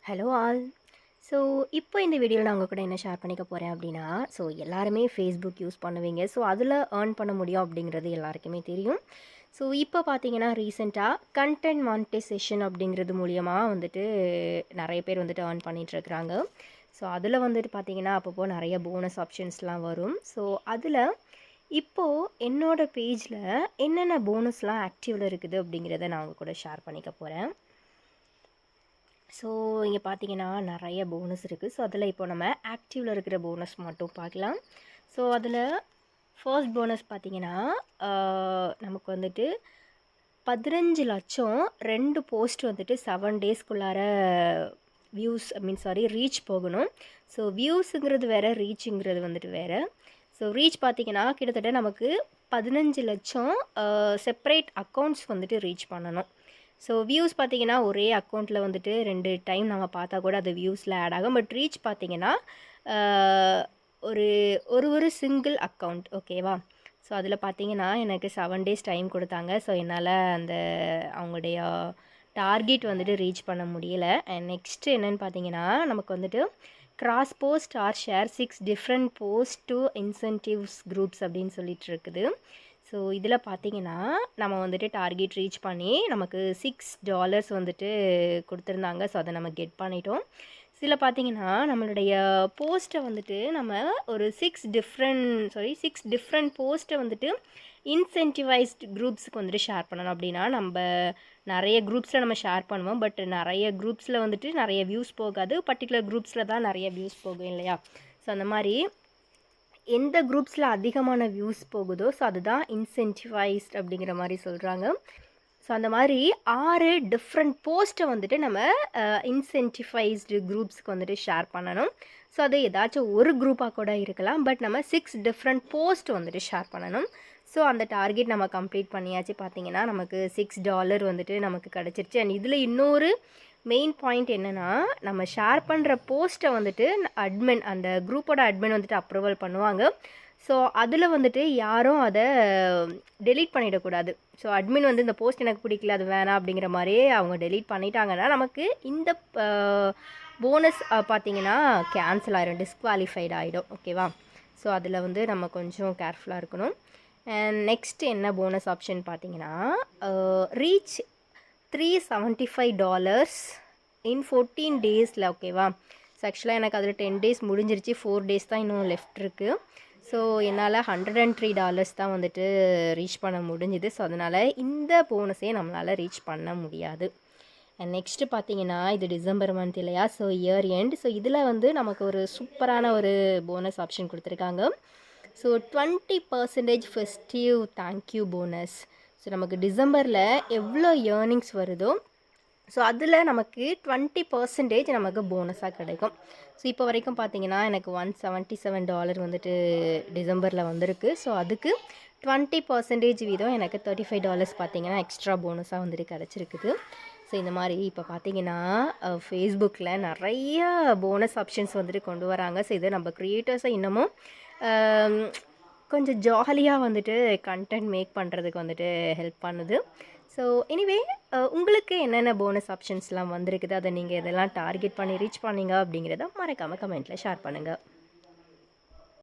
Hello all. So இப்போ இந்த வீடியோவில் நான் உங்க கூட என்ன ஷேர் பண்ணிக்க போகிறேன் அப்படின்னா, ஸோ எல்லாருமே ஃபேஸ்புக் யூஸ் பண்ணுவீங்க. ஸோ அதில் ஏர்ன் பண்ண முடியும் அப்படிங்கிறது எல்லாருக்குமே தெரியும். ஸோ இப்போ பார்த்தீங்கன்னா ரீசெண்டாக கண்டென்ட் மானிட்டைசேஷன் அப்படிங்கிறது மூலியமாக வந்துட்டு நிறைய பேர் வந்துட்டு ஏர்ன் பண்ணிகிட்ருக்குறாங்க. ஸோ அதில் வந்துட்டு பார்த்தீங்கன்னா அப்பப்போ நிறைய போனஸ் ஆப்ஷன்ஸ்லாம் வரும். ஸோ அதில் இப்போது என்னோட பேஜில் என்னென்ன போனஸ்லாம் ஆக்டிவில் இருக்குது அப்படிங்கிறத நான் உங்க கூட ஷேர் பண்ணிக்க போகிறேன். ஸோ இங்கே பார்த்தீங்கன்னா நிறைய போனஸ் இருக்குது. ஸோ அதில் இப்போ நம்ம ஆக்டிவில் இருக்கிற போனஸ் மட்டும் பார்க்கலாம். ஸோ அதில் ஃபர்ஸ்ட் போனஸ் பார்த்தீங்கன்னா நமக்கு வந்துட்டு 15,00,000 2 போஸ்ட் வந்துட்டு 7 டேஸ்க்குள்ளார வியூஸ் ரீச் போகணும். ஸோ வியூஸுங்கிறது வேறு, ரீச்சுங்கிறது வந்துட்டு வேறு. ஸோ ரீச் பார்த்திங்கன்னா கிட்டத்தட்ட நமக்கு 15,00,000 செப்பரேட் அக்கௌண்ட்ஸ் வந்துட்டு ரீச் பண்ணணும். ஸோ வியூஸ் பார்த்திங்கன்னா ஒரே அக்கௌண்ட்டில் வந்துட்டு 2 டைம் நம்ம பார்த்தா கூட அது வியூஸில் ஆட் ஆகும். பட் ரீச் பார்த்திங்கன்னா ஒரு ஒரு சிங்கிள் அக்கௌண்ட், ஓகேவா? ஸோ அதில் பார்த்திங்கன்னா எனக்கு 7 டேஸ் டைம் கொடுத்தாங்க. ஸோ என்னால் அந்த அவங்களுடைய டார்கெட் வந்துட்டு ரீச் பண்ண முடியலை. அண்ட் நெக்ஸ்ட்டு என்னென்னு பார்த்தீங்கன்னா நமக்கு வந்துட்டு cross post R share 6 different post to incentives groups அப்படின்னு சொல்லிட்டு இருக்குது. ஸோ இதில் பார்த்தீங்கன்னா நம்ம வந்துட்டு டார்கெட் ரீச் பண்ணி நமக்கு $6 வந்துட்டு கொடுத்துருந்தாங்க. ஸோ அதை நம்ம கெட் பண்ணிட்டோம். இதில் பார்த்தீங்கன்னா நம்மளுடைய போஸ்ட்டை வந்துட்டு நம்ம ஒரு 6 டிஃப்ரெண்ட் போஸ்ட்டை வந்துட்டு இன்சென்டிவைஸ்டு குரூப்ஸுக்கு வந்துட்டு ஷேர் பண்ணணும். அப்படின்னா நம்ம நிறைய குரூப்ஸில் நம்ம ஷேர் பண்ணுவோம். பட் நிறைய குரூப்ஸில் வந்துட்டு நிறைய வியூஸ் போகாது. பர்டிகுலர் குரூப்ஸில் தான் நிறைய வியூஸ் போகும் இல்லையா? ஸோ அந்த மாதிரி எந்த குரூப்ஸில் அதிகமான வியூஸ் போகுதோ ஸோ அதுதான் இன்சென்டிவைஸ்ட் அப்படிங்கிற மாதிரி சொல்கிறாங்க. ஸோ அந்த மாதிரி 6 டிஃப்ரெண்ட் போஸ்ட்டை வந்துட்டு நம்ம இன்சென்டிஃபைஸ்டு குரூப்ஸ்க்கு வந்துட்டு ஷேர் பண்ணணும். ஸோ அது ஏதாச்சும் ஒரு குரூப்பாக கூட இருக்கலாம். பட் நம்ம 6 டிஃப்ரெண்ட் போஸ்ட் வந்துட்டு ஷேர் பண்ணணும். ஸோ அந்த டார்கெட் நம்ம கம்ப்ளீட் பண்ணியாச்சு. பார்த்திங்கன்னா நமக்கு $6 வந்துட்டு நமக்கு கிடச்சிருச்சு. அண்ட் இதில் இன்னொரு மெயின் பாயிண்ட் என்னென்னா, நம்ம ஷேர் பண்ணுற போஸ்ட்டை வந்துட்டு அந்த குரூப்போட அட்மின் வந்துட்டு அப்ரூவல் பண்ணுவாங்க. ஸோ அதில் வந்துட்டு யாரும் அதை டெலீட் பண்ணிடக்கூடாது. ஸோ அட்மின் வந்து இந்த போஸ்ட் எனக்கு பிடிக்கல, அது வேணாம் அப்படிங்கிற மாதிரியே அவங்க டெலீட் பண்ணிட்டாங்கன்னா நமக்கு இந்த போனஸ் பார்த்திங்கன்னா கேன்சல் ஆகிடும், டிஸ்குவாலிஃபைட் ஆகிடும், ஓகேவா? ஸோ அதில் வந்து நம்ம கொஞ்சம் கேர்ஃபுல்லாக இருக்கணும். அண்ட் நெக்ஸ்ட் என்ன போனஸ் ஆப்ஷன் பார்த்திங்கன்னா ரீச் $375 இன் 14 டேஸில், ஓகேவா? ஸோ ஆக்சுவலாக எனக்கு அதில் 10 டேஸ் முடிஞ்சிருச்சு, 4 டேஸ் தான் இன்னும் லெஃப்ட் இருக்குது. ஸோ என்னால் $103 தான் வந்துட்டு ரீச் பண்ண முடிஞ்சுது. ஸோ அதனால் இந்த போனஸே நம்மளால் ரீச் பண்ண முடியாது. அண்ட் நெக்ஸ்ட்டு பார்த்தீங்கன்னா இது டிசம்பர் மந்த் இல்லையா? So year end. ஸோ இதில் வந்து நமக்கு ஒரு சூப்பரான ஒரு போனஸ் ஆப்ஷன் கொடுத்துருக்காங்க. So 20% festive thank you bonus. So நமக்கு டிசம்பரில் எவ்வளோ ஏர்னிங்ஸ் வருதோ ஸோ அதில் நமக்கு 20% நமக்கு போனஸாக கிடைக்கும். ஸோ இப்போ வரைக்கும் பார்த்தீங்கன்னா எனக்கு $177 வந்துட்டு டிசம்பரில் வந்திருக்கு. ஸோ அதுக்கு 20% வீதம் எனக்கு $35 பார்த்தீங்கன்னா எக்ஸ்ட்ரா போனஸாக வந்துட்டு கிடச்சிருக்குது. ஸோ இந்த மாதிரி இப்போ பார்த்தீங்கன்னா ஃபேஸ்புக்கில் நிறைய போனஸ் ஆப்ஷன்ஸ் வந்துட்டு கொண்டு வராங்க. ஸோ இதை நம்ம க்ரியேட்டர்ஸை இன்னமும் கொஞ்சம் ஜாலியாக வந்துட்டு கண்டென்ட் மேக் பண்ணுறதுக்கு வந்துட்டு ஹெல்ப் பண்ணுது. ஸோ எனிவே உங்களுக்கு என்னென்ன போனஸ் ஆப்ஷன்ஸ்லாம் வந்திருக்குது, அதை நீங்கள் இதெல்லாம் டார்கெட் பண்ணி ரீச் பண்ணீங்க அப்படிங்கிறத மறக்காமல் கமெண்ட்டில் ஷேர் பண்ணுங்கள்.